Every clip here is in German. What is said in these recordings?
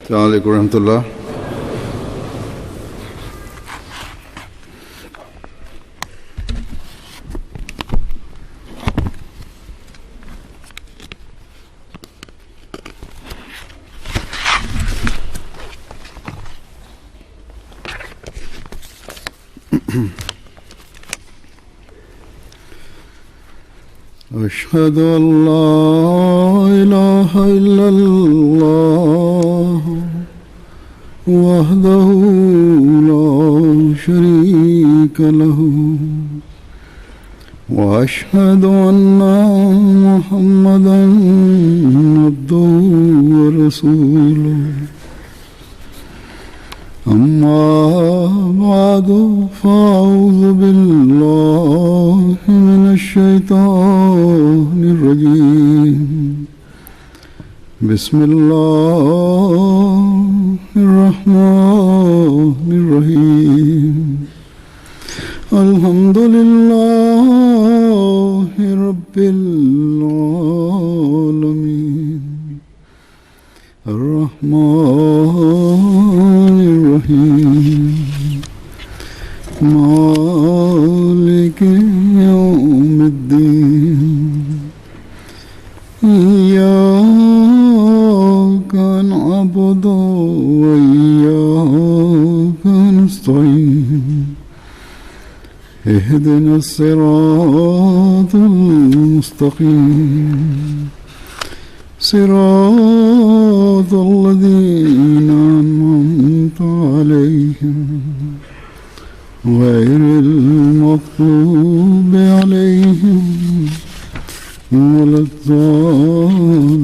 अस्सलाम वालेकुम रहमतुल्लाह। أشهد أن لا إله إلا الله وحده لا شريك له وأشهد أن محمدا عبده ورسوله أما بعد فأعوذ بالله من الشيطان الرجيم بسم الله الرحمن الرحيم الحمد لله رب العالمين الرحمن الرحيم مالك يوم الدين إياك نعبد وإياك نستعين اهدنا الصراط المستقيم صراط الذين أنعمت عليهم غير المغضوب عليهم ولا الضالين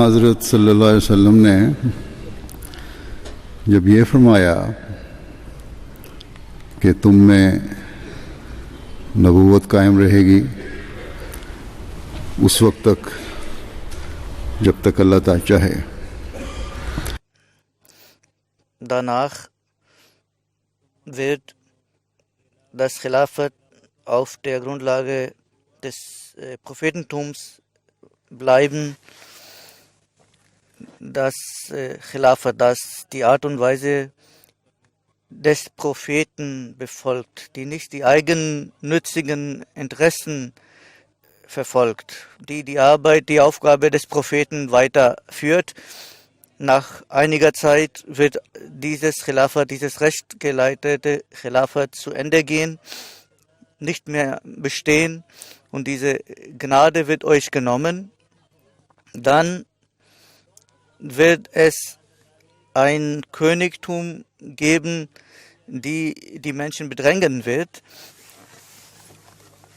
हज़रत सल्लल्लाहु अलैहि वसल्लम ने जब ये फरमाया कि तुम में नबूवत कायम रहेगी उस वक्त तक जब तक अल्लाह ताला चाहे। Danach wird das Khilafat auf der Grundlage des Prophetentums bleiben. Das Khilafat, das die Art und Weise des Propheten befolgt, die nicht die eigennützigen Interessen verfolgt, die Arbeit, die Aufgabe des Propheten weiterführt. Nach einiger Zeit wird dieses Khilafat, dieses rechtgeleitete Khilafat zu Ende gehen, nicht mehr bestehen und diese Gnade wird euch genommen. Dann wird es ein Königtum geben, die Menschen bedrängen wird.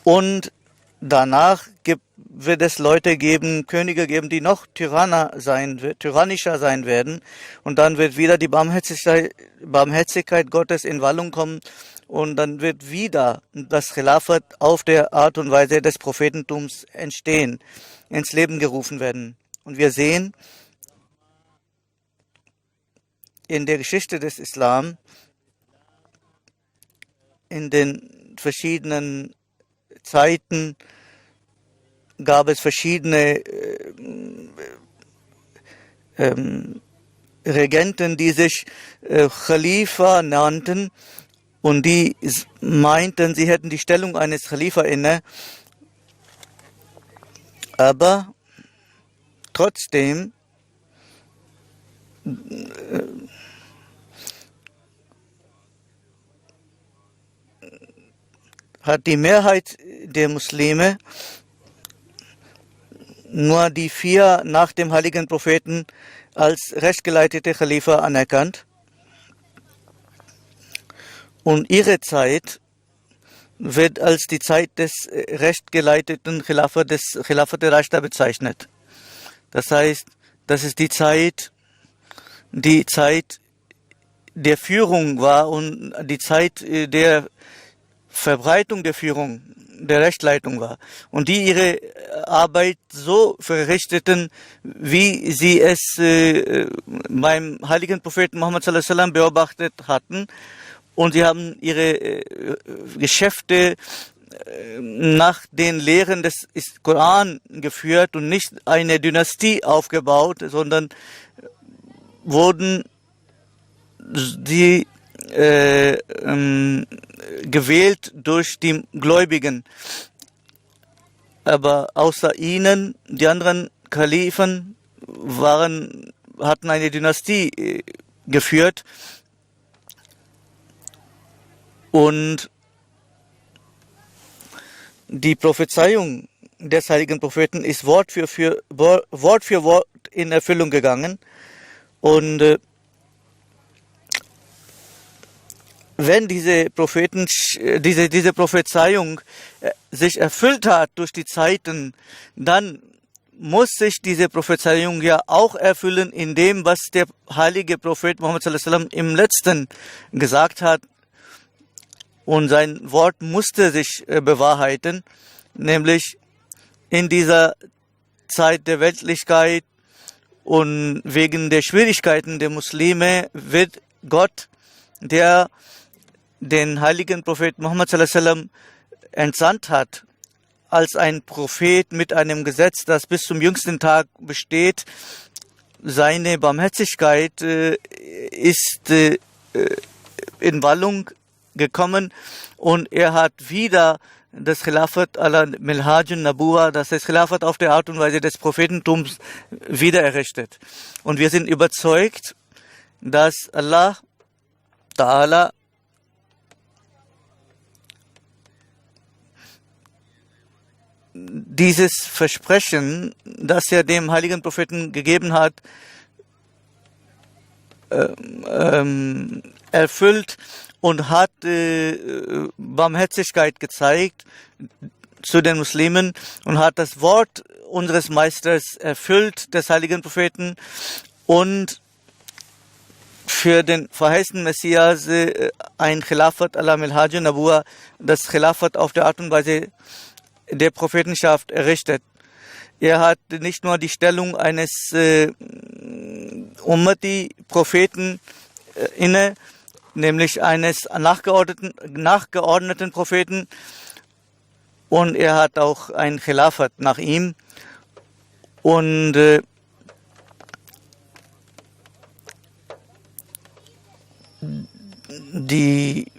Und danach wird es Leute geben, Könige geben, die noch tyrannischer sein werden. Und dann wird wieder die Barmherzigkeit Gottes in Wallung kommen. Und dann wird wieder das Khilafat auf der Art und Weise des Prophetentums entstehen, ins Leben gerufen werden. Und wir sehen in der Geschichte des Islam, in den verschiedenen Zeiten gab es verschiedene Regenten, die sich Khalifa nannten und die meinten, sie hätten die Stellung eines Khalifa inne. Aber trotzdem hat die Mehrheit der Muslime nur die 4 nach dem heiligen Propheten als rechtgeleitete Khalifa anerkannt. Und ihre Zeit wird als die Zeit des rechtgeleiteten Khilafat, des Khilafat Rashida bezeichnet. Das heißt, das ist die Zeit der Führung war und die Zeit der Verbreitung der Führung, der Rechtleitung war. Und die ihre Arbeit so verrichteten, wie sie es beim heiligen Propheten Muhammad sallallahu alaihi wasallam beobachtet hatten. Und sie haben ihre Geschäfte nach den Lehren des Koran geführt und nicht eine Dynastie aufgebaut, sondern wurden sie gewählt durch die Gläubigen. Aber außer ihnen, die anderen Kalifen hatten eine Dynastie geführt und die Prophezeiung des heiligen Propheten ist Wort für Wort in Erfüllung gegangen. Und wenn diese Prophezeiung sich erfüllt hat durch die Zeiten, dann muss sich diese Prophezeiung ja auch erfüllen in dem, was der heilige Prophet Muhammad sallallahu alaihi wasallam im letzten gesagt hat. Und sein Wort musste sich bewahrheiten, nämlich in dieser Zeit der Weltlichkeit und wegen der Schwierigkeiten der Muslime wird Gott, der den heiligen Prophet Muhammad sallallahu alaihi wasallam entsandt hat, als ein Prophet mit einem Gesetz, das bis zum jüngsten Tag besteht. Seine Barmherzigkeit ist in Wallung gekommen und er hat wieder das Khilafat ala Minhajun Nabuwa, das heißt Khilafat auf der Art und Weise des Prophetentums, wieder errichtet. Und wir sind überzeugt, dass Allah Ta'ala dieses Versprechen, das er dem heiligen Propheten gegeben hat, erfüllt und hat Barmherzigkeit gezeigt zu den Muslimen und hat das Wort unseres Meisters erfüllt, des heiligen Propheten, und für den verheißenen Messias ein Khilafat ala Minhajun Nabuwa, das Khilafat auf der Art und Weise der Prophetenschaft errichtet. Er hat nicht nur die Stellung eines Ummati-Propheten inne, nämlich eines nachgeordneten Propheten, und er hat auch ein Khilafat nach ihm. Und die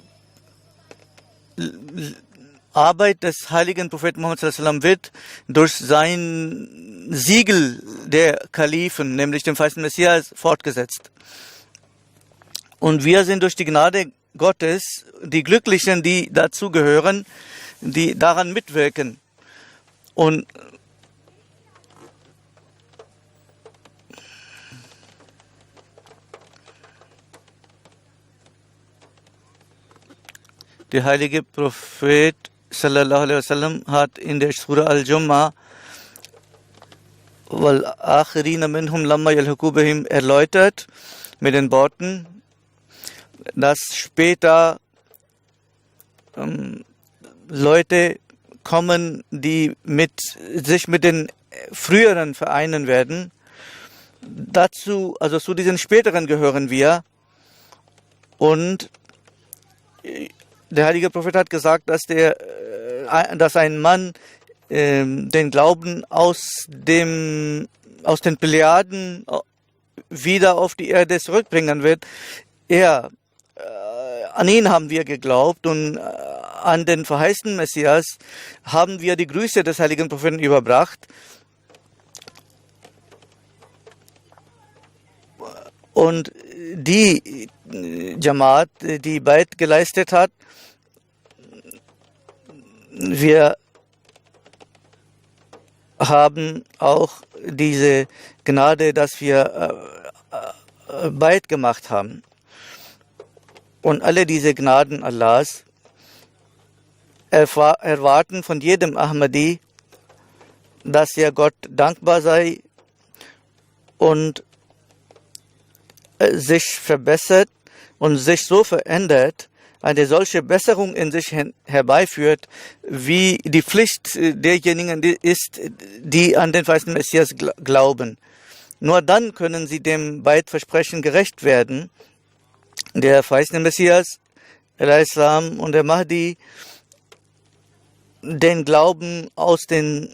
Arbeit des heiligen Propheten Muhammad sallallahu alaihi wasallam wird durch sein Siegel der Kalifen, nämlich dem verheißenen Messias, fortgesetzt. Und wir sind durch die Gnade Gottes die Glücklichen, die dazu gehören, die daran mitwirken. Und der heilige Prophet sallallahu alaihi wasallam hat in der Surah Al-Jum'ah wal akhirina minhum lamma yalhaqu bihim erläutert mit den Worten, dass später Leute kommen, die sich mit den früheren vereinen werden. Dazu, also zu diesen späteren gehören wir. Und der heilige Prophet hat gesagt, dass ein Mann den Glauben aus den Plejaden wieder auf die Erde zurückbringen wird. An ihn haben wir geglaubt und an den verheißenen Messias haben wir die Grüße des heiligen Propheten überbracht. Und die Jamaat, die Beit geleistet hat, wir haben auch diese Gnade, dass wir Beit gemacht haben. Und alle diese Gnaden Allahs erwarten von jedem Ahmadi, dass er Gott dankbar sei und sich verbessert und sich so verändert, eine solche Besserung in sich herbeiführt, wie die Pflicht derjenigen ist, die an den verheißenen Messias glauben. Nur dann können sie dem Beitversprechen gerecht werden. Der verheißene Messias, al-Islam und der Mahdi den Glauben aus dem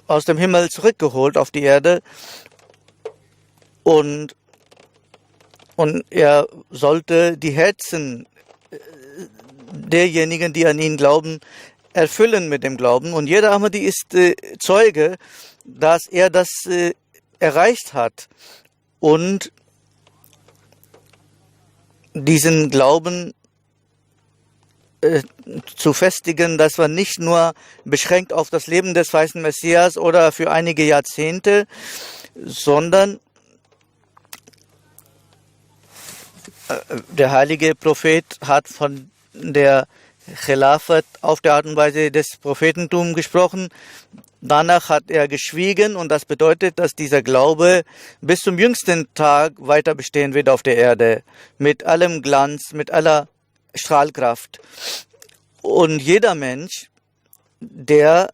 Himmel zurückgeholt auf die Erde und er sollte die Herzen derjenigen, die an ihn glauben, erfüllen mit dem Glauben. Und jeder Ahmadi ist Zeuge, dass er das erreicht hat. Und diesen Glauben zu festigen, das war nicht nur beschränkt auf das Leben des weißen Messias oder für einige Jahrzehnte, sondern der heilige Prophet hat von der Khilafat auf der Art und Weise des Prophetentums gesprochen. Danach hat er geschwiegen und das bedeutet, dass dieser Glaube bis zum jüngsten Tag weiter bestehen wird auf der Erde. Mit allem Glanz, mit aller Strahlkraft. Und jeder Mensch, der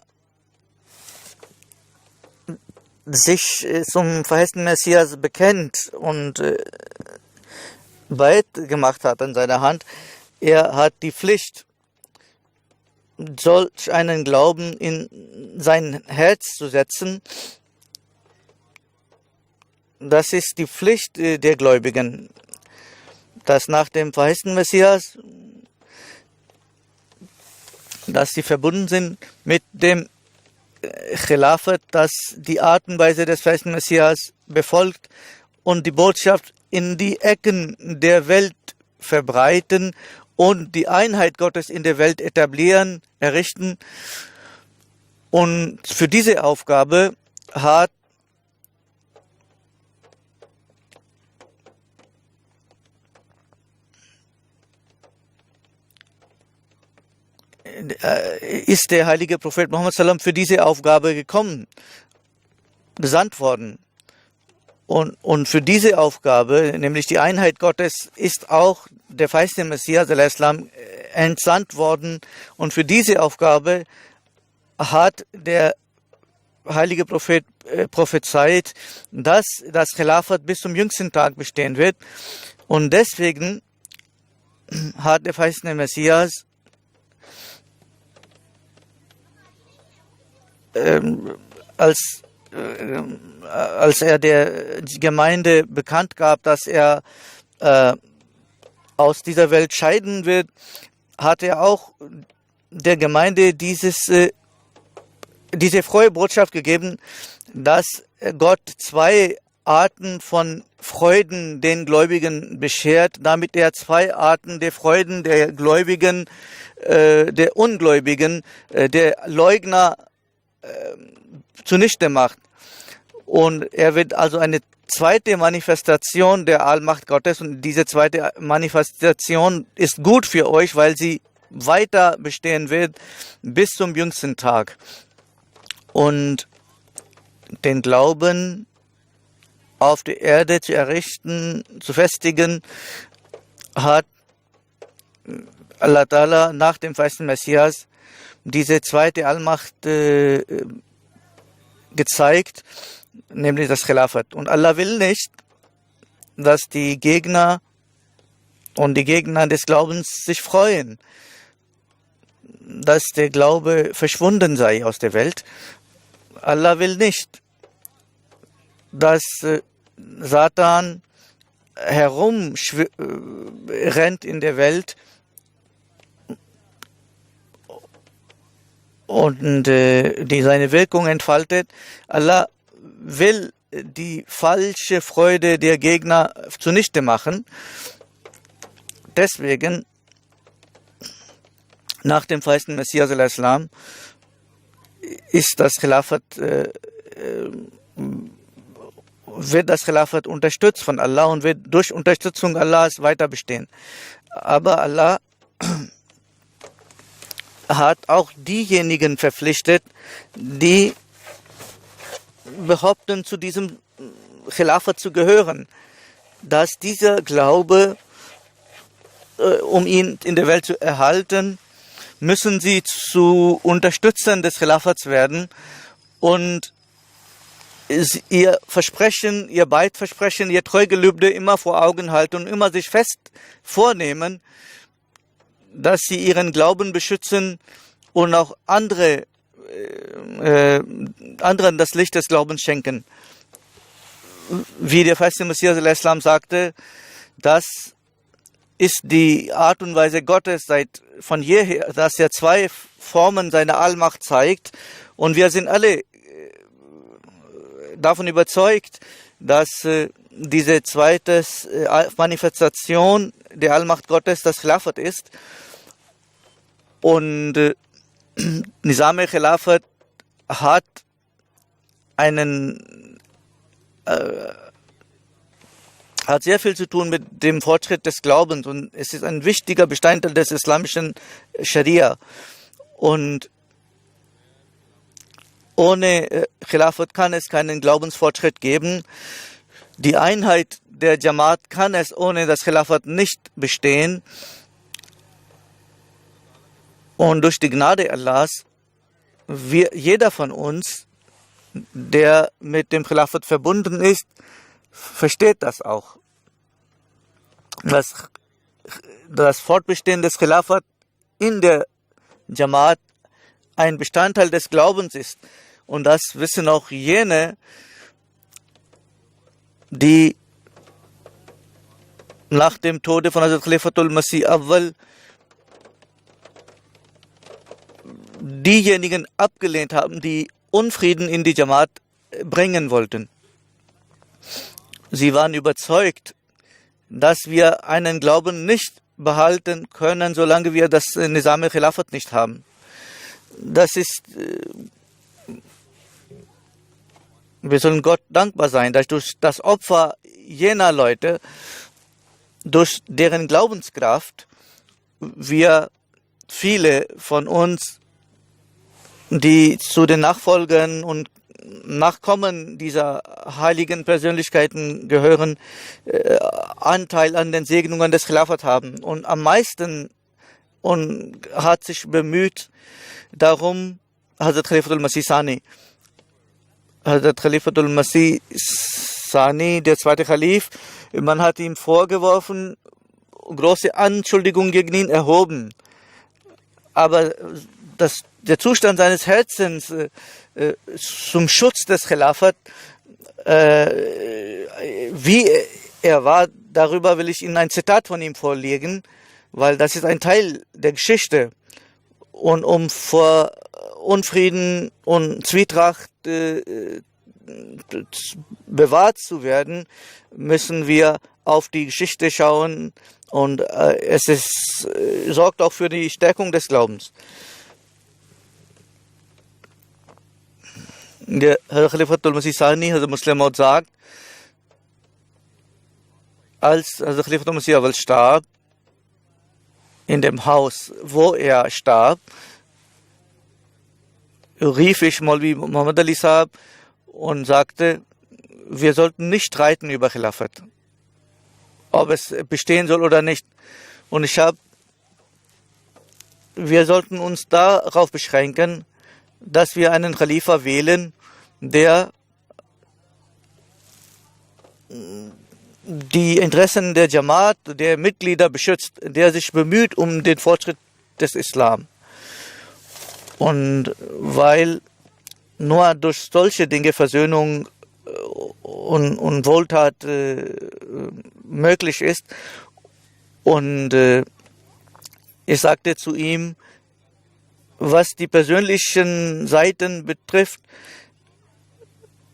sich zum verheißenen Messias bekennt und weit gemacht hat an seiner Hand, er hat die Pflicht, solch einen Glauben in sein Herz zu setzen. Das ist die Pflicht der Gläubigen, dass nach dem verheißenen Messias, dass sie verbunden sind mit dem Khilafat, das die Art und Weise des verheißenen Messias befolgt und die Botschaft in die Ecken der Welt verbreiten und die Einheit Gottes in der Welt etablieren, errichten. Und für diese Aufgabe hat ist der heilige Prophet Muhammad sallam für diese Aufgabe gesandt worden. Und für diese Aufgabe, nämlich die Einheit Gottes, ist auch der verheißene Messias al-Islam entsandt worden. Und für diese Aufgabe hat der heilige Prophet prophezeit, dass das Khilafat bis zum jüngsten Tag bestehen wird. Und deswegen hat der verheißene Messias als er der Gemeinde bekannt gab, dass er aus dieser Welt scheiden wird, hat er auch der Gemeinde diese frohe Botschaft gegeben, dass Gott zwei Arten von Freuden den Gläubigen beschert, damit er zwei Arten der Freuden der Gläubigen, der Ungläubigen, der Leugner zunichte macht. Und er wird also eine zweite Manifestation der Allmacht Gottes, und diese zweite Manifestation ist gut für euch, weil sie weiter bestehen wird bis zum jüngsten Tag. Und den Glauben auf der Erde zu errichten, zu festigen, hat Allah Ta'ala nach dem verheißenen Messias diese zweite Allmacht gezeigt, nämlich das Khilafat. Und Allah will nicht, dass die Gegner und die Gegner des Glaubens sich freuen, dass der Glaube verschwunden sei aus der Welt. Allah will nicht, dass Satan herumrennt in der Welt und seine Wirkung entfaltet. Allah will die falsche Freude der Gegner zunichte machen. Deswegen, nach dem verheißenen Messias al-Islam, ist das Khilafat, wird das Khilafat unterstützt von Allah und wird durch Unterstützung Allahs weiter bestehen. Aber Allah hat auch diejenigen verpflichtet, die behaupten, zu diesem Khilafat zu gehören, dass dieser Glaube, um ihn in der Welt zu erhalten, müssen sie zu Unterstützern des Khilafats werden und ihr Versprechen, ihr Beidversprechen, ihr Treugelübde immer vor Augen halten und immer sich fest vornehmen, dass sie ihren Glauben beschützen und auch anderen das Licht des Glaubens schenken. Wie der feiste Messias al-Islam sagte, das ist die Art und Weise Gottes von jeher, dass er zwei Formen seiner Allmacht zeigt. Und wir sind alle davon überzeugt, dass diese zweite Manifestation der Allmacht Gottes das Khilafat ist. Und Nizam al-Khilafat hat hat sehr viel zu tun mit dem Fortschritt des Glaubens und es ist ein wichtiger Bestandteil des islamischen Scharia. Und ohne Khilafat kann es keinen Glaubensfortschritt geben. Die Einheit der Jamaat kann es ohne das Khilafat nicht bestehen. Und durch die Gnade Allahs, jeder von uns, der mit dem Khilafat verbunden ist, versteht das auch. Das Fortbestehen des Khilafat in der Jamaat ein Bestandteil des Glaubens ist. Und das wissen auch jene, die nach dem Tode von Hazrat Khalifatul Masih Awwal diejenigen abgelehnt haben, die Unfrieden in die Jamaat bringen wollten. Sie waren überzeugt, dass wir einen Glauben nicht behalten können, solange wir das Nizam al-Khilafat nicht haben. Wir sollen Gott dankbar sein, dass durch das Opfer jener Leute, durch deren Glaubenskraft, wir viele von uns, die zu den Nachfolgern und Nachkommen dieser heiligen Persönlichkeiten gehören, Anteil an den Segnungen des Khilafat haben. Und am meisten hat sich bemüht darum Hazrat Khalifatul Masih Sani. Hazrat Khalifatul Masih Sani, der zweite Khalif, man hat ihm vorgeworfen, große Anschuldigungen gegen ihn erhoben. Aber der Zustand seines Herzens zum Schutz des Khilafat, wie er war, darüber will ich Ihnen ein Zitat von ihm vorlegen, weil das ist ein Teil der Geschichte. Und um vor Unfrieden und Zwietracht bewahrt zu werden, müssen wir auf die Geschichte schauen und sorgt auch für die Stärkung des Glaubens. Der Khalifatul Masih Sani, Hazrat Musleh Maud sagt, als Hazrat Khalifatul Masih Awwal starb, in dem Haus, wo er starb, rief ich Maulvi Muhammad Ali Sahab und sagte, wir sollten nicht streiten über Khilafat, ob es bestehen soll oder nicht. Und wir sollten uns darauf beschränken, dass wir einen Khalifa wählen, der die Interessen der Jamaat, der Mitglieder beschützt, der sich bemüht um den Fortschritt des Islam. Und weil nur durch solche Dinge Versöhnung und Wohltat möglich ist. Und ich sagte zu ihm, was die persönlichen Seiten betrifft,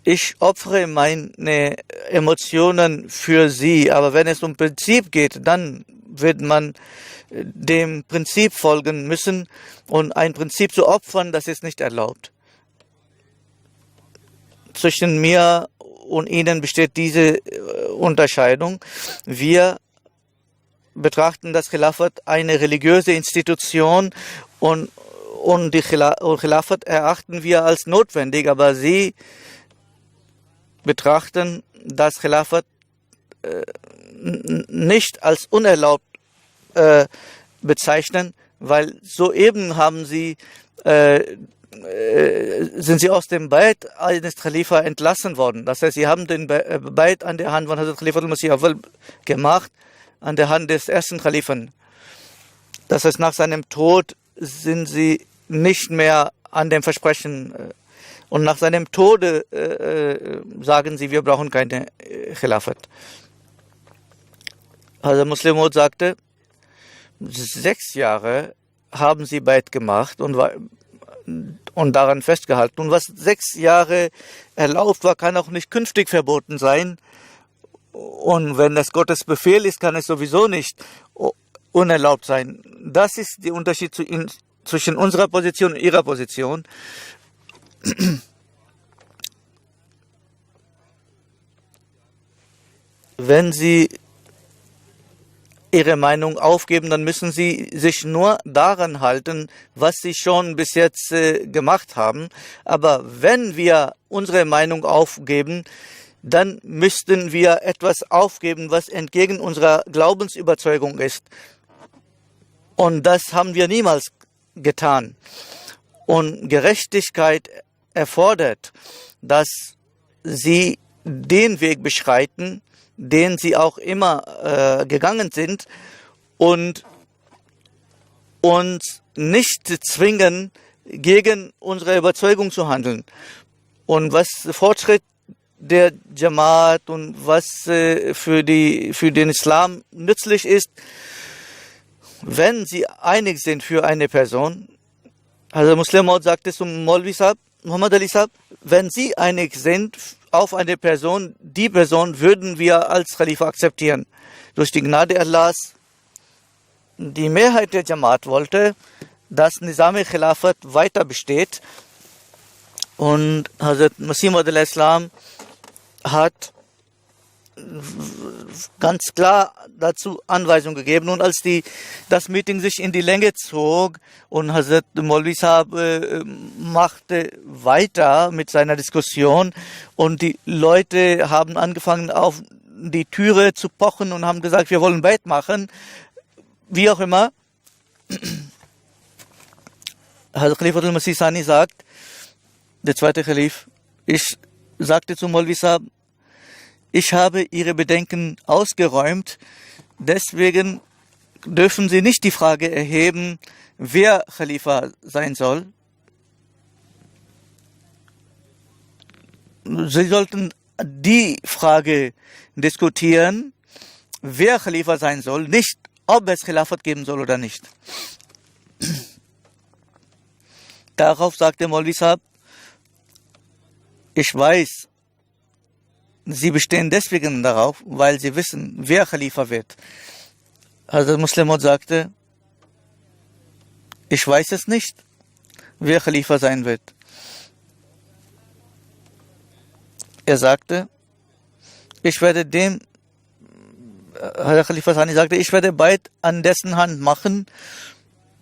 ich opfere meine Emotionen für sie, aber wenn es um Prinzip geht, dann wird man dem Prinzip folgen müssen und ein Prinzip zu opfern, das ist nicht erlaubt. Zwischen mir und Ihnen besteht diese Unterscheidung. Wir betrachten das Khilafat eine religiöse Institution und die Khilafat erachten wir als notwendig, aber Sie betrachten das Khilafat nicht als unerlaubt bezeichnen, weil soeben sind sie aus dem Bayt eines Khalifa entlassen worden. Das heißt, sie haben den Bayt an der Hand von Hazrat Khalifatul Masih Awwal gemacht, an der Hand des ersten Khalifen. Das heißt, nach seinem Tod sind sie nicht mehr an dem Versprechen. Und nach seinem Tode sagen sie, wir brauchen keine Khilafat. Also Muslim Maud sagte, 6 Jahre haben sie Beit gemacht und daran festgehalten. Und was 6 Jahre erlaubt war, kann auch nicht künftig verboten sein. Und wenn das Gottes Befehl ist, kann es sowieso nicht unerlaubt sein. Das ist der Unterschied zwischen unserer Position und ihrer Position. Wenn Sie Ihre Meinung aufgeben, dann müssen Sie sich nur daran halten, was Sie schon bis jetzt gemacht haben. Aber wenn wir unsere Meinung aufgeben, dann müssten wir etwas aufgeben, was entgegen unserer Glaubensüberzeugung ist. Und das haben wir niemals getan. Und Gerechtigkeit erfordert, dass Sie den Weg beschreiten, den Sie auch immer gegangen sind, und uns nicht zwingen, gegen unsere Überzeugung zu handeln. Und was Fortschritt der Jamaat und was für den Islam nützlich ist, wenn sie einig sind für eine Person. Also Muslim Maud sagte zum Maulvi Sahib, Muhammad Ali Sahib, wenn sie einig sind auf eine Person, die Person würden wir als Khalifa akzeptieren. Durch die Gnade Allahs, die Mehrheit der Jamaat wollte, dass Nizam Khilafat weiter besteht, und Hazrat Masih Maud al-Islam hat ganz klar dazu Anweisungen gegeben. Und als das Meeting sich in die Länge zog und Hazrat Maulvi Sahib machte weiter mit seiner Diskussion und die Leute haben angefangen, auf die Türe zu pochen und haben gesagt, wir wollen Beit machen, wie auch immer. Hazrat Khalifatul Masih Sani sagt, der zweite Khalif, ich sagte zu Maulvi Sahib, ich habe Ihre Bedenken ausgeräumt, deswegen dürfen Sie nicht die Frage erheben, wer Khalifa sein soll. Sie sollten die Frage diskutieren, wer Khalifa sein soll, nicht ob es Khilafat geben soll oder nicht. Darauf sagte Maulvi Sahib, ich weiß, Sie bestehen deswegen darauf, weil Sie wissen, wer Khalifa wird. Also Muslim Maud sagte, ich weiß es nicht, wer Khalifa sein wird. Er sagte, ich werde Khalifa Sani sagte, ich werde Beit an dessen Hand machen,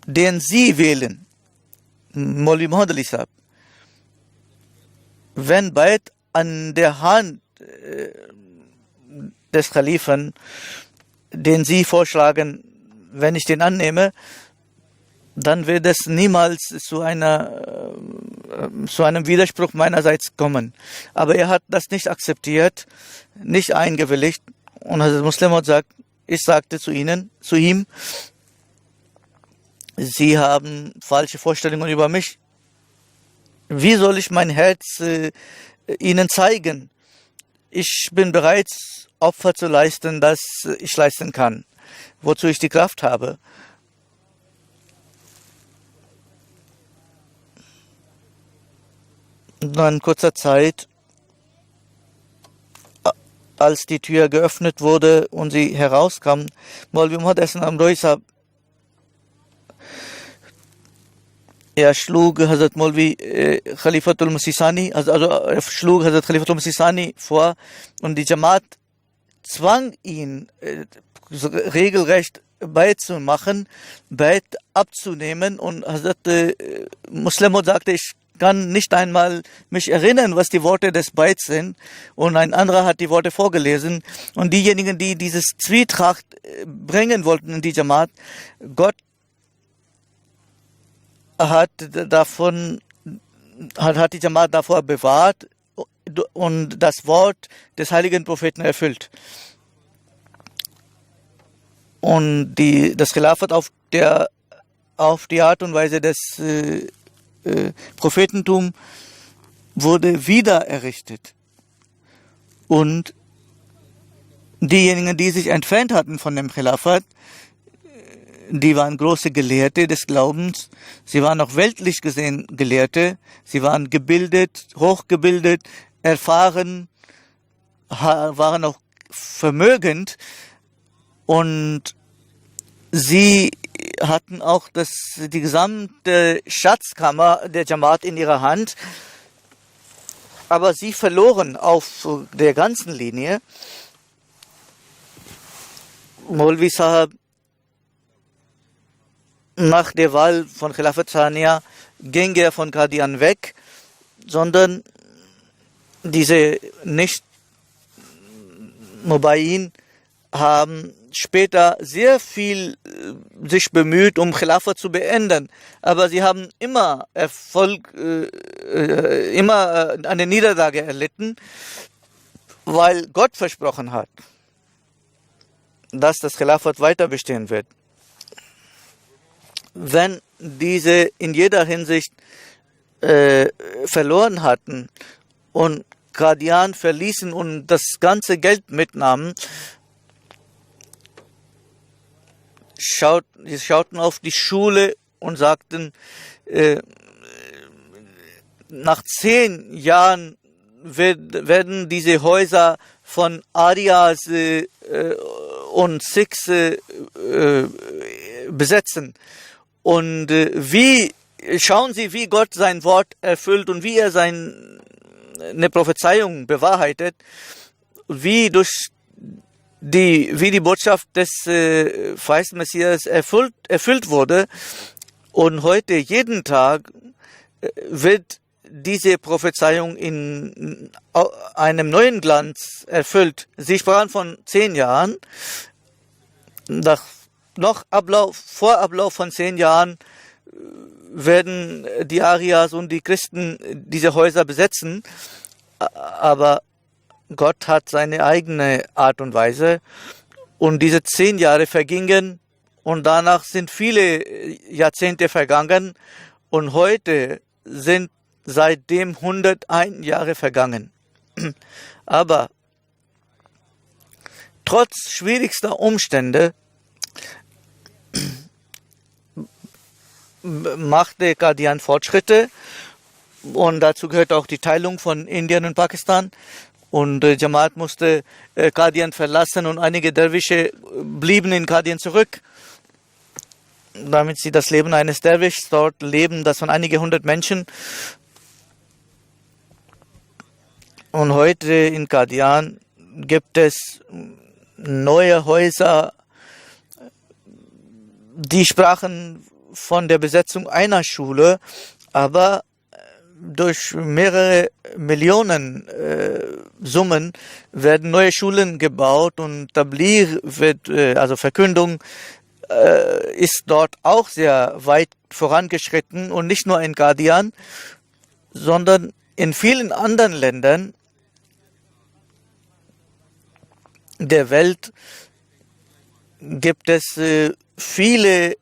den Sie wählen. Maulvi Muhammad Ali Sahib. Wenn Beit an der Hand des Khalifen, den Sie vorschlagen, wenn ich den annehme, dann wird es niemals zu einem Widerspruch meinerseits kommen. Aber er hat das nicht akzeptiert, nicht eingewilligt. Und Hazrat Muslim Maud sagt, ich sagte zu ihm, Sie haben falsche Vorstellungen über mich. Wie soll ich mein Herz Ihnen zeigen? Ich bin bereit, Opfer zu leisten, das ich leisten kann, wozu ich die Kraft habe. Nach kurzer Zeit, als die Tür geöffnet wurde und sie herauskam, Maulvi Muhammad Amroi Sahib, er schlug Hazrat Maulvi Khalifatul Masih Sani, also er schlug Hazrat Khalifatul Masih Sani vor, und die Jamaat zwang ihn regelrecht Beit zu machen, Beit abzunehmen. Und Hazrat Muslim Maud sagte, ich kann nicht einmal mich erinnern, was die Worte des Beits sind. Und ein anderer hat die Worte vorgelesen. Und diejenigen, die dieses Zwietracht bringen wollten in die Jamaat, Gott hat die Jamaat davor bewahrt und das Wort des heiligen Propheten erfüllt. Und das Khilafat auf die Art und Weise des Prophetentum wurde wieder errichtet. Und diejenigen, die sich entfernt hatten von dem Khilafat, die waren große Gelehrte des Glaubens. Sie waren auch weltlich gesehen Gelehrte. Sie waren gebildet, hochgebildet, erfahren, waren auch vermögend. Und sie hatten auch die gesamte Schatzkammer der Jamaat in ihrer Hand. Aber sie verloren auf der ganzen Linie. Maulvi Sahab nach der Wahl von Khilafat Thaniya ging er von Qadian weg, sondern diese Nicht-Mubayin haben später sehr viel sich bemüht, um Khilafat zu beenden. Aber sie haben immer immer eine Niederlage erlitten, weil Gott versprochen hat, dass das Khilafat weiter bestehen wird. Wenn diese in jeder Hinsicht verloren hatten und Qadian verließen und das ganze Geld mitnahmen, sie schauten auf die Schule und sagten, nach 10 Jahren werden diese Häuser von Aryas und Sikhs besetzen. Und schauen Sie, wie Gott sein Wort erfüllt und wie er eine Prophezeiung bewahrheitet, wie die Botschaft des verheißenen Messias erfüllt wurde. Und heute, jeden Tag, wird diese Prophezeiung in einem neuen Glanz erfüllt. Sie sprachen von 10 Jahren. Vor Ablauf von 10 Jahren werden die Arias und die Christen diese Häuser besetzen. Aber Gott hat seine eigene Art und Weise. Und diese 10 Jahre vergingen und danach sind viele Jahrzehnte vergangen. Und heute sind seitdem 101 Jahre vergangen. Aber trotz schwierigster Umstände machte Qadian Fortschritte und dazu gehört auch die Teilung von Indien und Pakistan. Und Jamaat musste Qadian verlassen und einige Derwische blieben in Qadian zurück, damit sie das Leben eines Derwischs dort leben, das von einige 100 Menschen. Und heute in Qadian gibt es neue Häuser, die sprachen von der Besetzung einer Schule, aber durch mehrere Millionen Summen werden neue Schulen gebaut und Tabligh also Verkündung, ist dort auch sehr weit vorangeschritten und nicht nur in Qadian, sondern in vielen anderen Ländern der Welt gibt es viele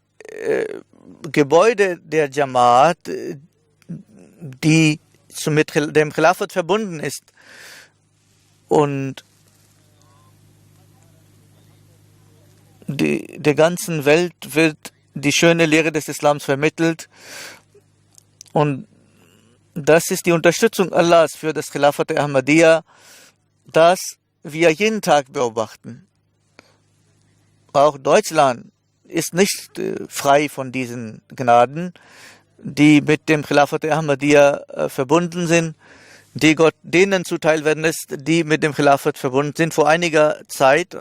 Gebäude der Jamaat, die mit dem Khilafat verbunden ist. Und der ganzen Welt wird die schöne Lehre des Islams vermittelt. Und das ist die Unterstützung Allahs für das Khilafat der Ahmadiyya, das wir jeden Tag beobachten. Auch Deutschland ist nicht frei von diesen Gnaden, die mit dem Khilafat der Ahmadiyya verbunden sind, die Gott denen zuteil werden lässt, die mit dem Khilafat verbunden sind. Vor einiger Zeit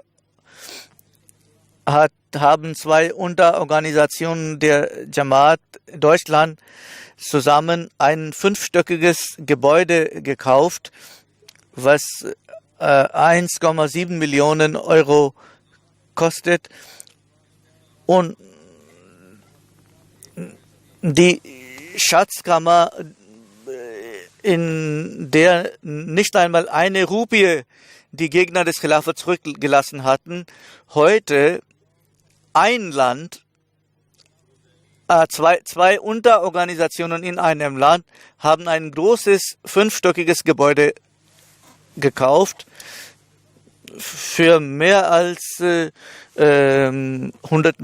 haben 2 Unterorganisationen der Jamaat Deutschland zusammen ein 5-stöckiges Gebäude gekauft, was 1,7 Millionen Euro kostet. Und die Schatzkammer, in der nicht einmal eine Rupie die Gegner des Khilafat zurückgelassen hatten, heute ein Land Zwei Unterorganisationen in einem Land haben ein großes fünfstöckiges Gebäude gekauft für mehr als 100,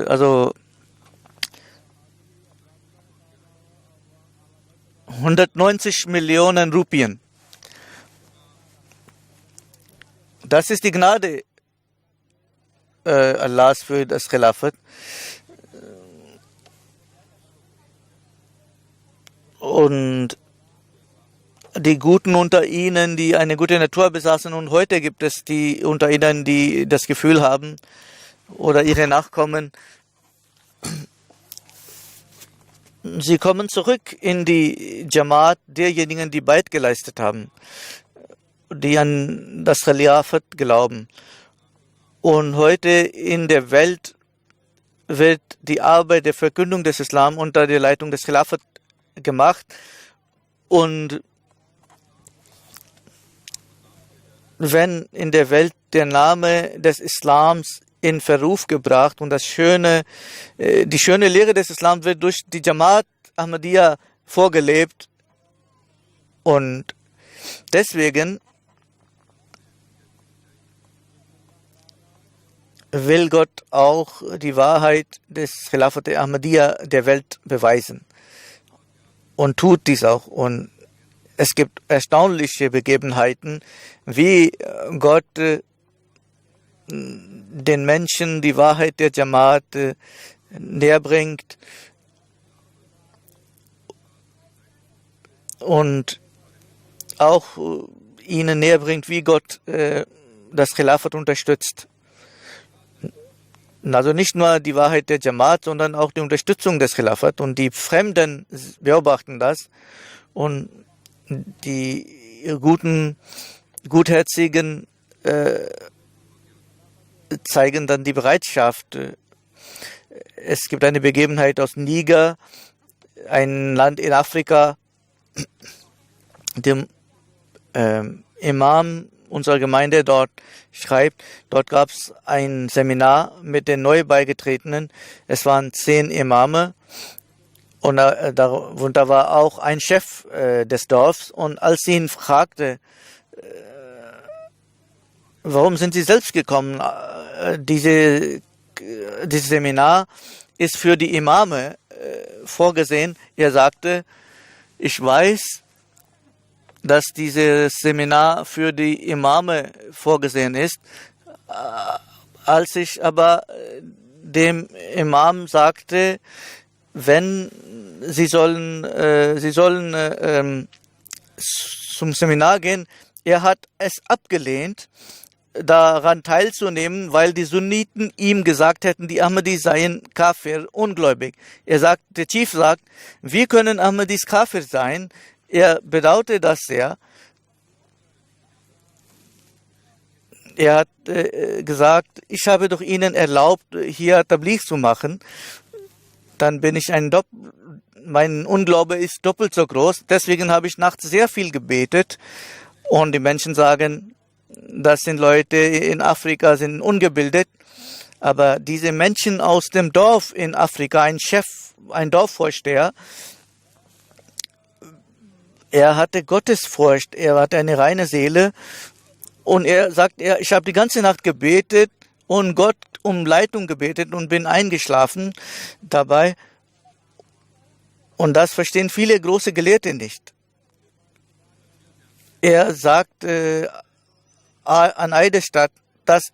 also 190 Millionen Rupien. Das ist die Gnade Allahs für das Khilafat. Und die Guten unter ihnen, die eine gute Natur besaßen, und heute gibt es die unter ihnen, die das Gefühl haben, oder ihre Nachkommen, sie kommen zurück in die Jamaat derjenigen, die Beit geleistet haben, die an das Khilafat glauben. Und heute in der Welt wird die Arbeit der Verkündung des Islam unter der Leitung des Khilafat gemacht. Und wenn in der Welt der Name des Islams in Verruf gebracht und die schöne Lehre des Islam wird durch die Jamaat Ahmadiyya vorgelebt, und deswegen will Gott auch die Wahrheit des Khilafat Ahmadiyya der Welt beweisen und tut dies auch. Und es gibt erstaunliche Begebenheiten, wie Gott den Menschen die Wahrheit der Jamaat näher bringt und auch ihnen näher bringt, wie Gott das Khilafat unterstützt. Also nicht nur die Wahrheit der Jamaat, sondern auch die Unterstützung des Khilafat. Und die Fremden beobachten das. Und die Gutherzigen zeigen dann die Bereitschaft. Es gibt eine Begebenheit aus Niger, ein Land in Afrika. Dem Imam unserer Gemeinde dort schreibt, dort gab es ein Seminar mit den neu Beigetretenen. Es waren 10 Imame und da war auch ein Chef des Dorfs. Und als sie ihn fragte, warum sind Sie selbst gekommen? Dieses Seminar ist für die Imame vorgesehen. Er sagte, ich weiß, dass dieses Seminar für die Imame vorgesehen ist. Als ich aber dem Imam sagte, wenn Sie sollen zum Seminar gehen, er hat es abgelehnt, daran teilzunehmen, weil die Sunniten ihm gesagt hätten, die Ahmadis seien Kafir, ungläubig. Der Chief sagt, wir können Ahmadis Kafir sein. Er bedauerte das sehr. Er hat gesagt, ich habe doch Ihnen erlaubt, hier Tabligh zu machen. Dann bin ich mein Unglaube ist doppelt so groß. Deswegen habe ich nachts sehr viel gebetet. Und die Menschen sagen, das sind Leute in Afrika, sind ungebildet. Aber diese Menschen aus dem Dorf in Afrika, ein Chef, ein Dorfvorsteher, er hatte Gottesfurcht, er hatte eine reine Seele. Und er sagt, ich habe die ganze Nacht gebetet und Gott um Leitung gebetet und bin eingeschlafen dabei. Und das verstehen viele große Gelehrte nicht. Er sagt an Eidesstadt, dass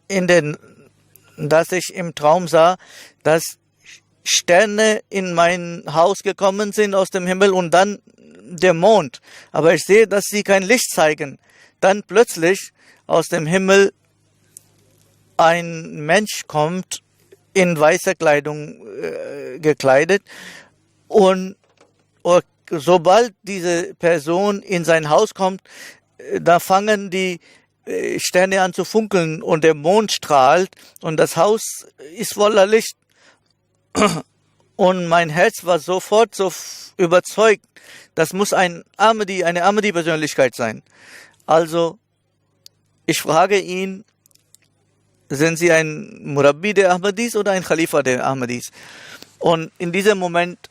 ich im Traum sah, dass Sterne in mein Haus gekommen sind aus dem Himmel und dann der Mond. Aber ich sehe, dass sie kein Licht zeigen. Dann plötzlich aus dem Himmel ein Mensch kommt, in weißer Kleidung gekleidet, und sobald diese Person in sein Haus kommt, da fangen die Sterne an zu funkeln und der Mond strahlt und das Haus ist voller Licht. Und mein Herz war sofort so überzeugt, das muss eine Ahmadi-Persönlichkeit sein. Also ich frage ihn, sind Sie ein Murabbi der Ahmadis oder ein Khalifa der Ahmadis? Und in diesem Moment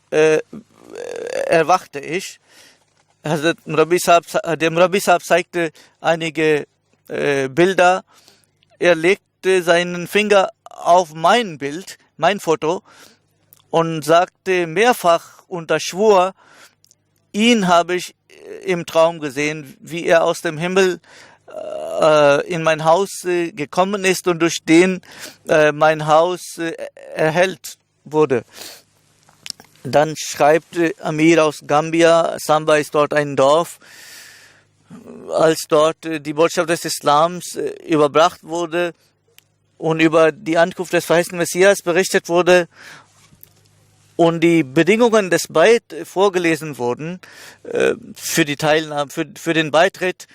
erwachte ich. Der Murabbi Sahib zeigte einige Bilder. Er legte seinen Finger auf mein Bild, mein Foto, und sagte mehrfach unter Schwur, ihn habe ich im Traum gesehen, wie er aus dem Himmel in mein Haus gekommen ist und durch den mein Haus erhellt wurde. Dann schreibt Amir aus Gambia, Samba ist dort ein Dorf, als dort die Botschaft des Islams überbracht wurde und über die Ankunft des verheißenen Messias berichtet wurde und die Bedingungen des Beit vorgelesen wurden für die Teilnahme, für den Beitritt,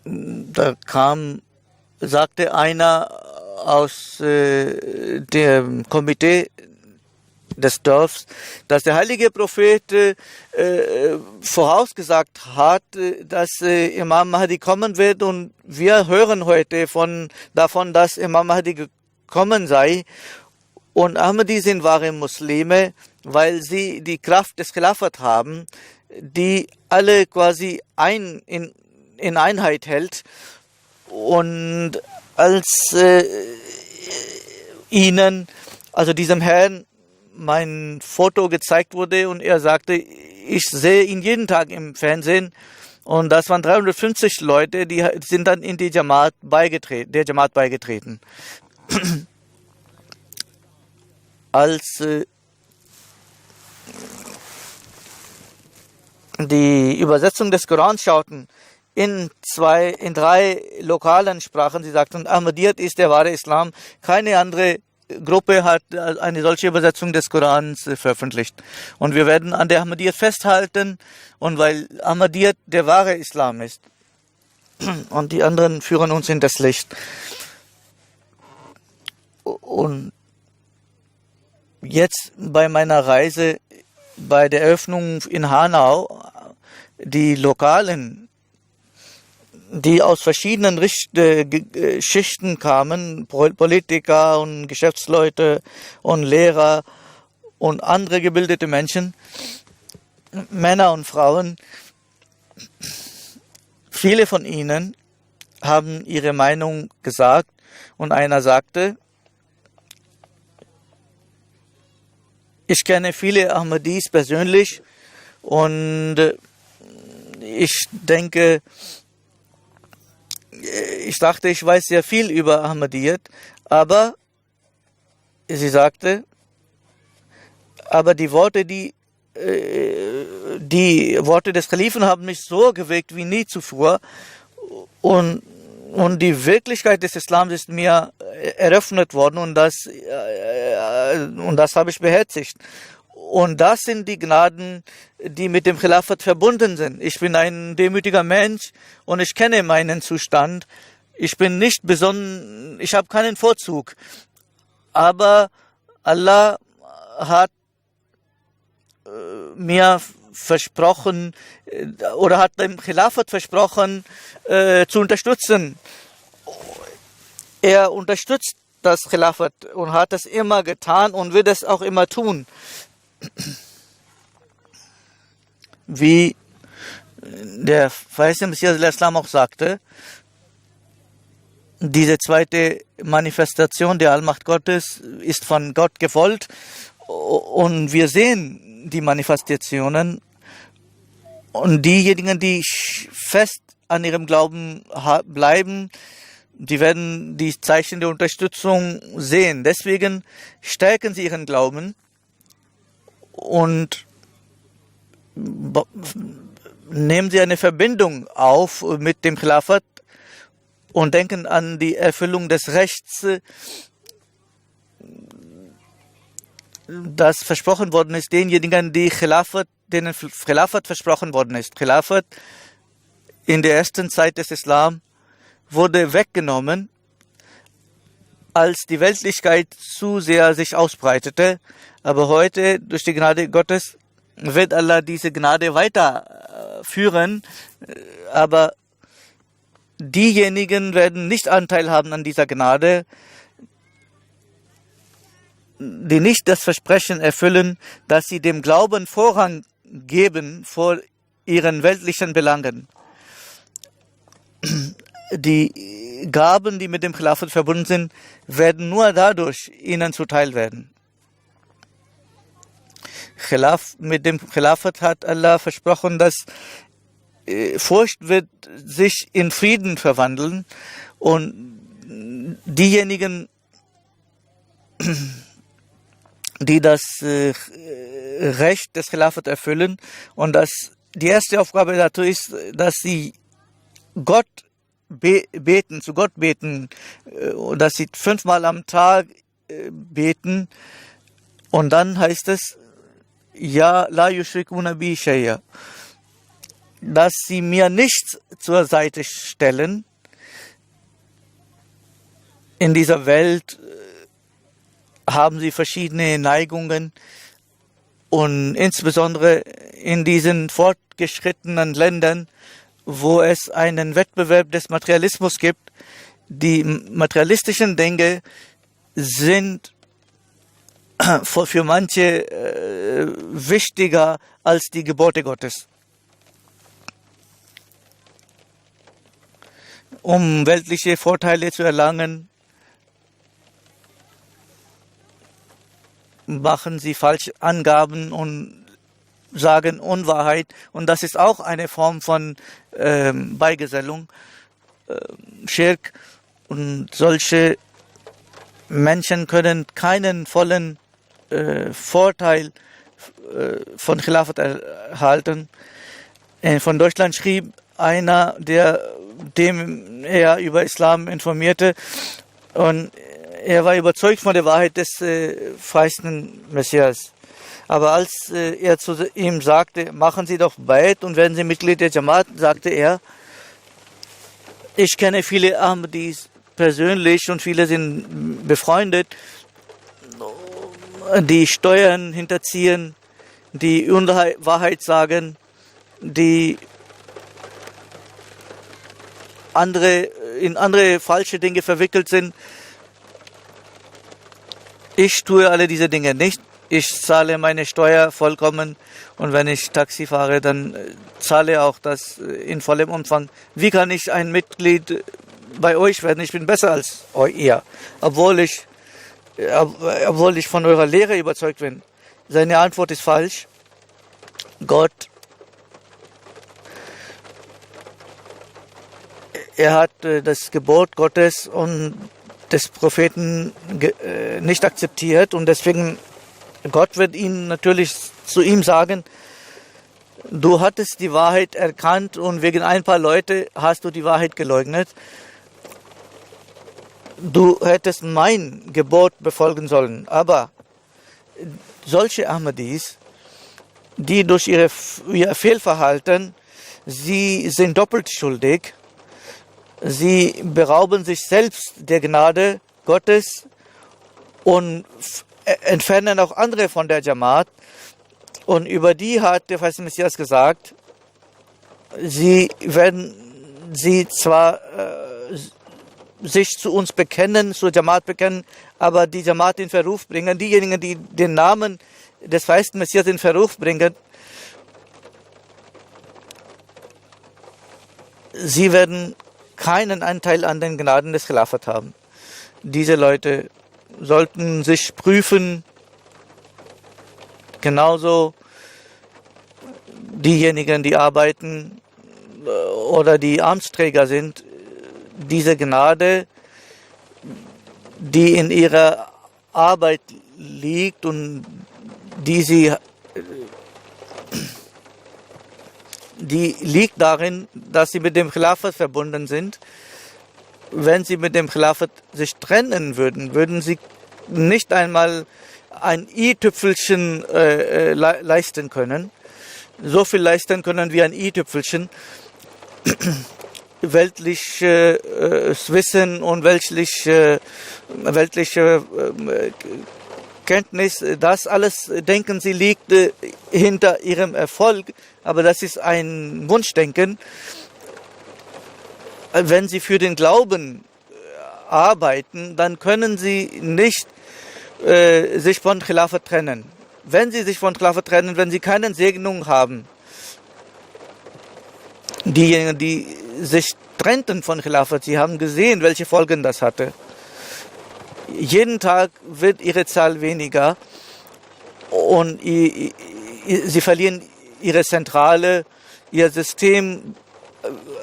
da sagte einer aus dem Komitee des Dorfs, dass der heilige Prophet vorausgesagt hat, dass Imam Mahdi kommen wird, und wir hören heute davon, dass Imam Mahdi gekommen sei. Und Ahmadis sind wahre Muslime, weil sie die Kraft des Khilafat haben, die alle quasi in Einheit hält. Und als ihnen, also diesem Herrn, mein Foto gezeigt wurde und er sagte, ich sehe ihn jeden Tag im Fernsehen, und das waren 350 Leute, die sind dann in die Jamaat beigetreten. Als die Übersetzung des Korans schauten, in 3 lokalen Sprachen, sie sagten, Ahmadiyyat ist der wahre Islam. Keine andere Gruppe hat eine solche Übersetzung des Korans veröffentlicht. Und wir werden an der Ahmadiyyat festhalten, und weil Ahmadiyyat der wahre Islam ist. Und die anderen führen uns in das Licht. Und jetzt bei meiner Reise, bei der Eröffnung in Hanau, die Lokalen, die aus verschiedenen Schichten kamen, Politiker und Geschäftsleute und Lehrer und andere gebildete Menschen, Männer und Frauen, viele von ihnen haben ihre Meinung gesagt, und einer sagte, ich kenne viele Ahmadis persönlich und ich dachte, ich weiß sehr viel über Ahmadiyyat, aber sie sagte, aber die Worte des Kalifen haben mich so geweckt wie nie zuvor, und die Wirklichkeit des Islams ist mir eröffnet worden, und das habe ich beherzigt. Und das sind die Gnaden, die mit dem Khilafat verbunden sind. Ich bin ein demütiger Mensch und ich kenne meinen Zustand. Ich bin nicht besonnen, ich habe keinen Vorzug. Aber Allah hat mir versprochen oder hat dem Khilafat versprochen, zu unterstützen. Er unterstützt das Khilafat und hat es immer getan und wird es auch immer tun. Wie der verheißene Messias al-Islam auch sagte, diese zweite Manifestation der Allmacht Gottes ist von Gott gewollt, und wir sehen die Manifestationen, und diejenigen, die fest an ihrem Glauben bleiben, die werden die Zeichen der Unterstützung sehen. Deswegen stärken sie ihren Glauben und nehmen sie eine Verbindung auf mit dem Khilafat und denken an die Erfüllung des Rechts, das versprochen worden ist, denjenigen, denen Khilafat versprochen worden ist. Khilafat in der ersten Zeit des Islam wurde weggenommen, als die Weltlichkeit zu sehr sich ausbreitete. Aber heute, durch die Gnade Gottes, wird Allah diese Gnade weiterführen. Aber diejenigen werden nicht Anteil haben an dieser Gnade, die nicht das Versprechen erfüllen, dass sie dem Glauben Vorrang geben vor ihren weltlichen Belangen. Die Gaben, die mit dem Khilafat verbunden sind, werden nur dadurch ihnen zuteil werden. Mit dem Khilafat hat Allah versprochen, dass Furcht wird sich in Frieden verwandeln und diejenigen, die das Recht des Khilafat erfüllen, und die erste Aufgabe dazu ist, dass sie Gott zu Gott beten, dass sie 5-mal am Tag beten, und dann heißt es, ja, la yushrikuna bi shay'a, dass sie mir nichts zur Seite stellen. In dieser Welt haben sie verschiedene Neigungen, und insbesondere in diesen fortgeschrittenen Ländern, wo es einen Wettbewerb des Materialismus gibt, die materialistischen Dinge sind für manche wichtiger als die Gebote Gottes. Um weltliche Vorteile zu erlangen, machen sie falsche Angaben und sagen Unwahrheit, und das ist auch eine Form von Beigesellung, Schirk, und solche Menschen können keinen vollen Vorteil von Khilafat erhalten. Von Deutschland schrieb einer, dem er über Islam informierte, und er war überzeugt von der Wahrheit des freisten Messias. Aber als er zu ihm sagte, machen Sie doch Bayt und werden Sie Mitglied der Jamaat, sagte er, ich kenne viele Ahmadis persönlich und viele sind befreundet, die Steuern hinterziehen, die Unwahrheit sagen, die in andere falsche Dinge verwickelt sind. Ich tue alle diese Dinge nicht. Ich zahle meine Steuer vollkommen, und wenn ich Taxi fahre, dann zahle auch das in vollem Umfang. Wie kann ich ein Mitglied bei euch werden? Ich bin besser als ihr, obwohl ich von eurer Lehre überzeugt bin. Seine Antwort ist falsch. Gott, er hat das Gebot Gottes und des Propheten nicht akzeptiert, und deswegen Gott wird ihn natürlich zu ihm sagen, du hattest die Wahrheit erkannt und wegen ein paar Leute hast du die Wahrheit geleugnet. Du hättest mein Gebot befolgen sollen. Aber solche Ahmadis, die durch ihr Fehlverhalten, sie sind doppelt schuldig. Sie berauben sich selbst der Gnade Gottes und entfernen auch andere von der Jamaat. Und über die hat der verheißene Messias gesagt, sie werden sie zwar sich zu uns bekennen, zur Jamaat bekennen, aber die Jamaat in Verruf bringen. Diejenigen, die den Namen des verheißten Messias in Verruf bringen, sie werden keinen Anteil an den Gnaden des Khilafat haben. Diese Leute sollten sich prüfen, genauso diejenigen, die arbeiten oder die Amtsträger sind. Diese Gnade, die in ihrer Arbeit liegt und die liegt darin, dass sie mit dem Khilafat verbunden sind. Wenn sie mit dem Khilafat sich trennen würden, würden sie nicht einmal ein i-Tüpfelchen leisten können. So viel leisten können wie ein i-Tüpfelchen. Weltliches Wissen und weltliche Kenntnis, das alles, denken sie, liegt hinter ihrem Erfolg, aber das ist ein Wunschdenken. wenn sie für den Glauben arbeiten, dann können sie nicht sich von Khilafat trennen. Wenn sie sich von Khilafat trennen, wenn sie keine Segnung haben, diejenigen, die sich trennten von Khilafat, sie haben gesehen, welche Folgen das hatte. Jeden Tag wird ihre Zahl weniger und sie verlieren ihre Zentrale, ihr System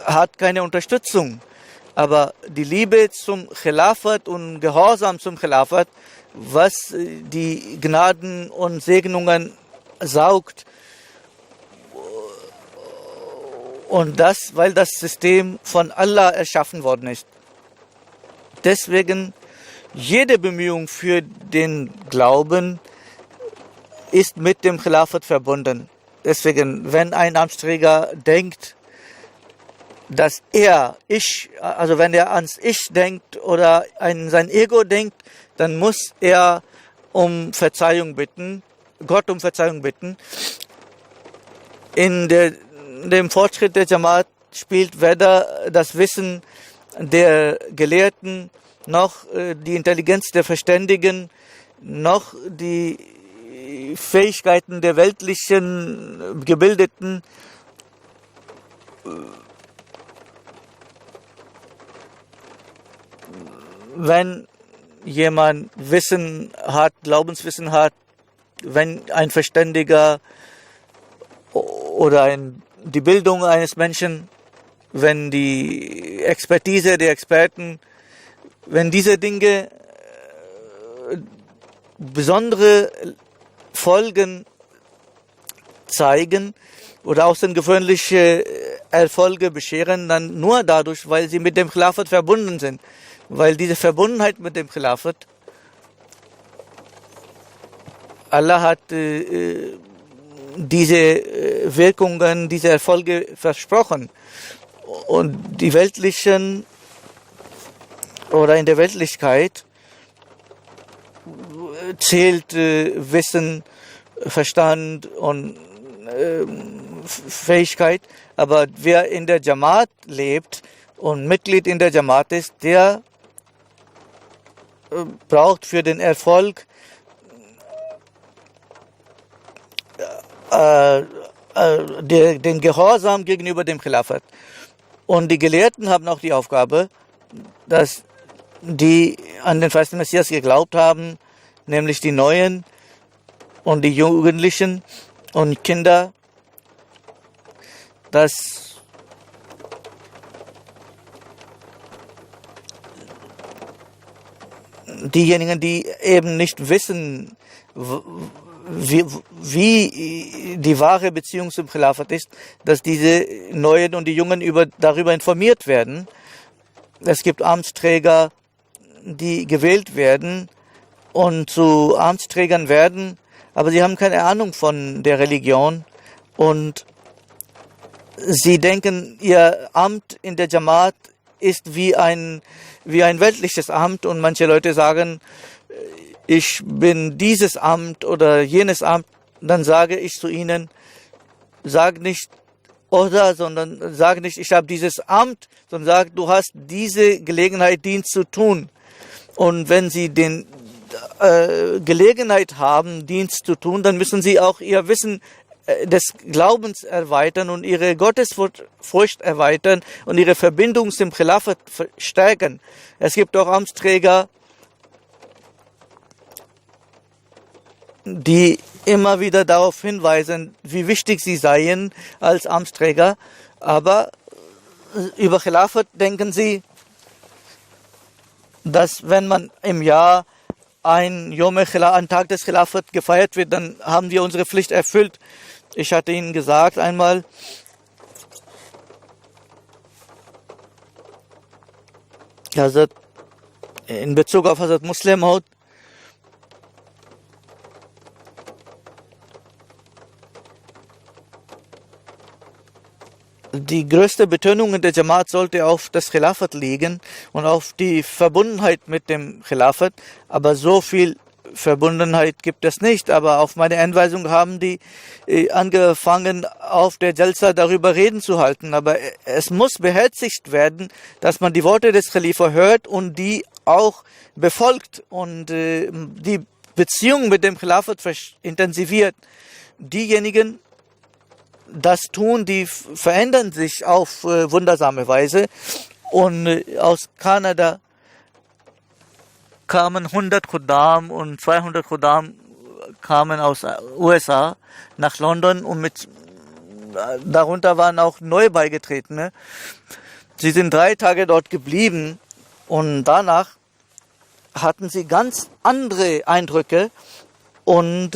hat keine Unterstützung. Aber die Liebe zum Khilafat und Gehorsam zum Khilafat, was die Gnaden und Segnungen saugt, und das, weil das System von Allah erschaffen worden ist. Deswegen, jede Bemühung für den Glauben ist mit dem Khilafat verbunden. Deswegen, wenn ein Amtsträger denkt, dass also wenn er ans Ich denkt oder an sein Ego denkt, dann muss er um Verzeihung bitten, Gott um Verzeihung bitten. In dem Fortschritt der Jamaat spielt weder das Wissen der Gelehrten, noch die Intelligenz der Verständigen, noch die Fähigkeiten der weltlichen Gebildeten wenn jemand Wissen hat, Glaubenswissen hat, wenn ein Verständiger oder die Bildung eines Menschen, wenn die Expertise der Experten, wenn diese Dinge besondere Folgen zeigen oder außergewöhnliche Erfolge bescheren, dann nur dadurch, weil sie mit dem Khilafat verbunden sind. Weil diese Verbundenheit mit dem Khilafat, Allah hat diese Wirkungen, diese Erfolge versprochen. Und die weltlichen oder in der Weltlichkeit zählt Wissen, Verstand und Fähigkeit. Aber wer in der Jamaat lebt und Mitglied in der Jamaat ist, der braucht für den Erfolg den Gehorsam gegenüber dem Khilafat. Und die Gelehrten haben auch die Aufgabe, dass die an den festen Messias geglaubt haben, nämlich die Neuen und die Jugendlichen und Kinder, dass diejenigen, die eben nicht wissen, wie die wahre Beziehung zum Khilafat ist, dass diese Neuen und die Jungen darüber informiert werden. Es gibt Amtsträger, die gewählt werden und zu Amtsträgern werden, aber sie haben keine Ahnung von der Religion und sie denken, ihr Amt in der Jamaat ist wie ein weltliches Amt und manche Leute sagen, ich bin dieses Amt oder jenes Amt, dann sage ich zu ihnen, sag nicht sondern sag nicht, ich habe dieses Amt, sondern sag, du hast diese Gelegenheit, Dienst zu tun. Und wenn sie den Gelegenheit haben, Dienst zu tun, dann müssen sie auch ihr Wissen des Glaubens erweitern und ihre Gottesfurcht erweitern und ihre Verbindung zum Khilafat stärken. Es gibt auch Amtsträger, die immer wieder darauf hinweisen, wie wichtig sie seien als Amtsträger, aber über Khilafat denken sie, dass wenn man im Jahr ein Tag des Khilafat gefeiert wird, dann haben wir unsere Pflicht erfüllt. Ich hatte Ihnen gesagt einmal, in Bezug auf Hazrat Musleh Maud, die größte Betonung in der Jamaat sollte auf das Khilafat liegen und auf die Verbundenheit mit dem Khilafat, aber so viel Verbundenheit gibt es nicht, aber auf meine Anweisung haben die angefangen, auf der Jalsa darüber Reden zu halten. Aber es muss beherzigt werden, dass man die Worte des Khalifa hört und die auch befolgt und die Beziehung mit dem Khilafat intensiviert. Diejenigen, das tun, die verändern sich auf wundersame Weise. Und aus Kanada kamen 100 Khuddam und 200 Khuddam kamen aus USA nach London und darunter waren auch neu beigetretene. Sie sind 3 Tage dort geblieben und danach hatten sie ganz andere Eindrücke und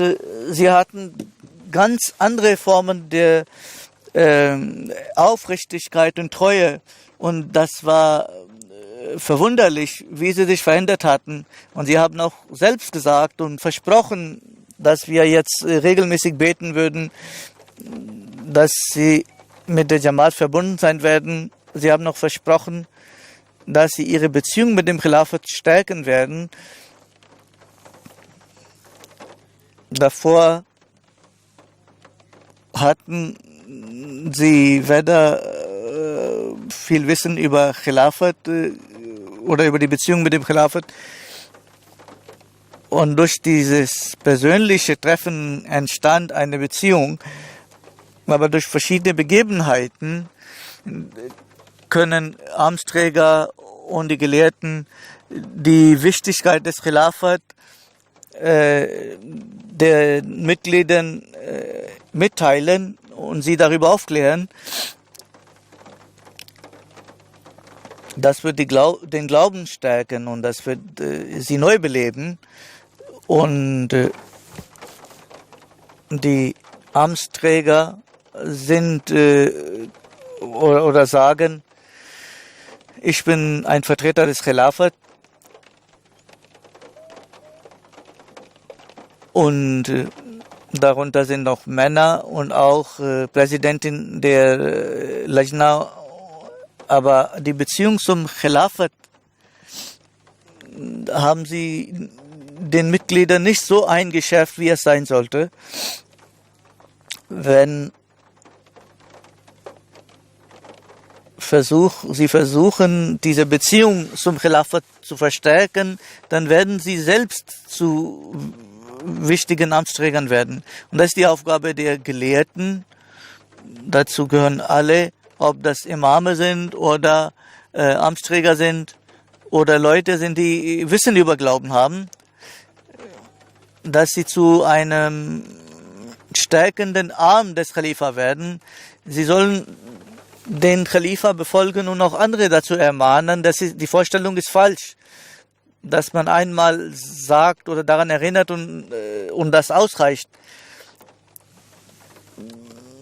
sie hatten ganz andere Formen der Aufrichtigkeit und Treue. Und das war verwunderlich, wie sie sich verändert hatten. Und sie haben auch selbst gesagt und versprochen, dass wir jetzt regelmäßig beten würden, dass sie mit der Jamaat verbunden sein werden. Sie haben auch versprochen, dass sie ihre Beziehung mit dem Khilafat stärken werden. Davor hatten sie weder viel Wissen über Khilafat oder über die Beziehung mit dem Khilafat. Und durch dieses persönliche Treffen entstand eine Beziehung. Aber durch verschiedene Begebenheiten können Amtsträger und die Gelehrten die Wichtigkeit des Khilafat den Mitgliedern mitteilen und sie darüber aufklären. Das wird den Glauben stärken und das wird sie neu beleben. Und die Amtsträger sind oder sagen, ich bin ein Vertreter des Khilafat und darunter sind auch Männer und auch Präsidentin der Lajna. Aber die Beziehung zum Khilafat haben sie den Mitgliedern nicht so eingeschärft, wie es sein sollte. Wenn sie versuchen, diese Beziehung zum Khilafat zu verstärken, dann werden sie selbst zu wichtigen Amtsträgern werden. Und das ist die Aufgabe der Gelehrten. Dazu gehören alle, ob das Imame sind oder Amtsträger sind oder Leute sind, die Wissen über Glauben haben, dass sie zu einem stärkenden Arm des Khalifa werden. Sie sollen den Khalifa befolgen und auch andere dazu ermahnen. Die Vorstellung ist falsch, dass man einmal sagt oder daran erinnert und das ausreicht.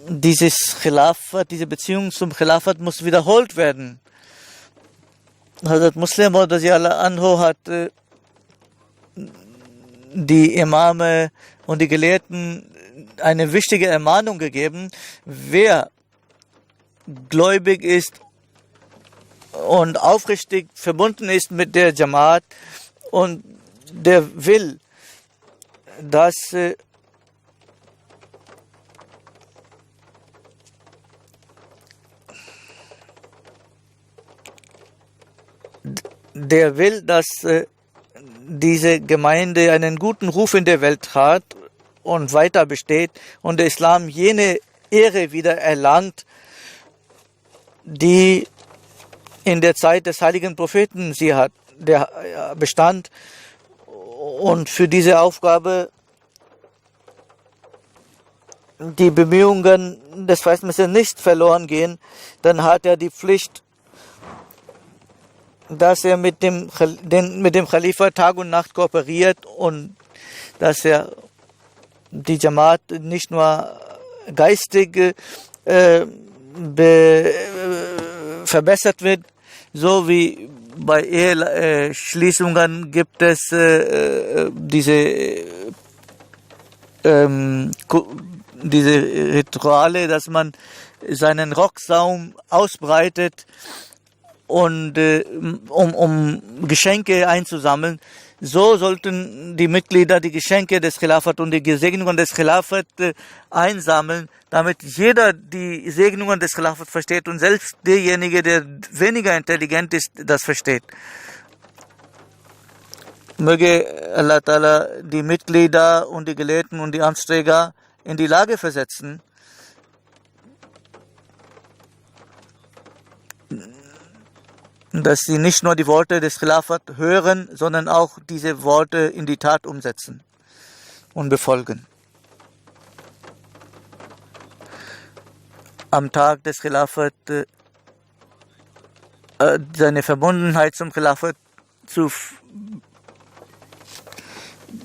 Dieses Khilafat, diese Beziehung zum Khilafat muss wiederholt werden. Hazrat Muslim Anhu hat die Imame und die Gelehrten eine wichtige Ermahnung gegeben. Wer gläubig ist und aufrichtig verbunden ist mit der Jamaat und der will, dass diese Gemeinde einen guten Ruf in der Welt hat und weiter besteht und der Islam jene Ehre wieder erlangt, die in der Zeit des heiligen Propheten der bestand. Und für diese Aufgabe die Bemühungen des Messias nicht verloren gehen, dann hat er die Pflicht, dass er mit dem Khalifa Tag und Nacht kooperiert und dass er die Jamaat nicht nur geistig verbessert wird, so wie bei Eheschließungen gibt es diese Rituale, dass man seinen Rocksaum ausbreitet und um Geschenke einzusammeln. So sollten die Mitglieder die Geschenke des Khilafat und die Segnungen des Khilafat einsammeln, damit jeder die Segnungen des Khilafat versteht und selbst derjenige, der weniger intelligent ist, das versteht. Möge Allah Ta'ala die Mitglieder und die Gelehrten und die Amtsträger in die Lage versetzen, dass sie nicht nur die Worte des Khilafat hören, sondern auch diese Worte in die Tat umsetzen und befolgen. Am Tag des Khilafat seine Verbundenheit zum Khilafat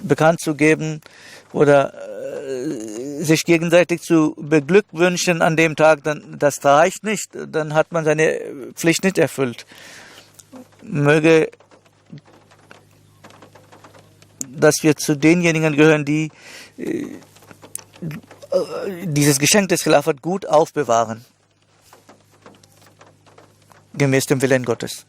bekannt zu geben oder sich gegenseitig zu beglückwünschen an dem Tag, dann das reicht nicht, dann hat man seine Pflicht nicht erfüllt. Möge, dass wir zu denjenigen gehören, die dieses Geschenk des Khilafat gut aufbewahren, gemäß dem Willen Gottes.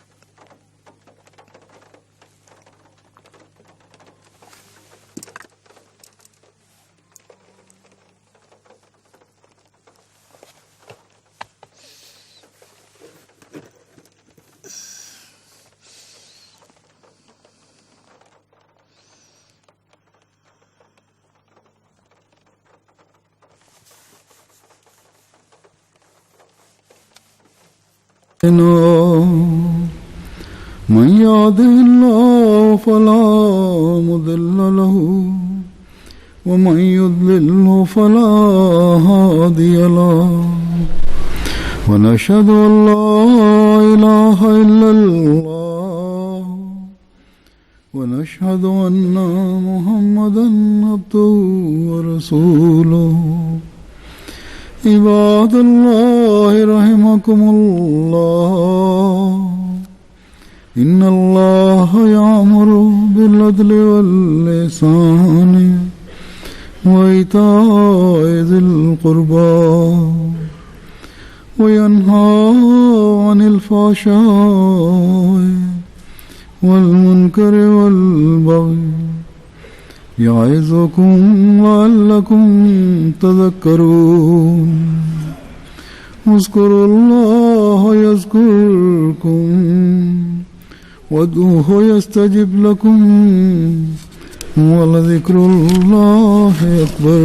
من يهده الله فلا مضل له ومن يضلله فلا هادي له ونشهد أن لا إله إلا الله ونشهد أن محمدا عبده ورسوله عباد الله رحمكم الله إن الله يأمر بالعدل والإحسان وإيتاء ذي القربى وينهى عن الفحشاء والمنكر والبغي يعظكم لعلكم تذكرون اذكروا الله يذكركم وادعوه يستجب لكم ولذكر الله أكبر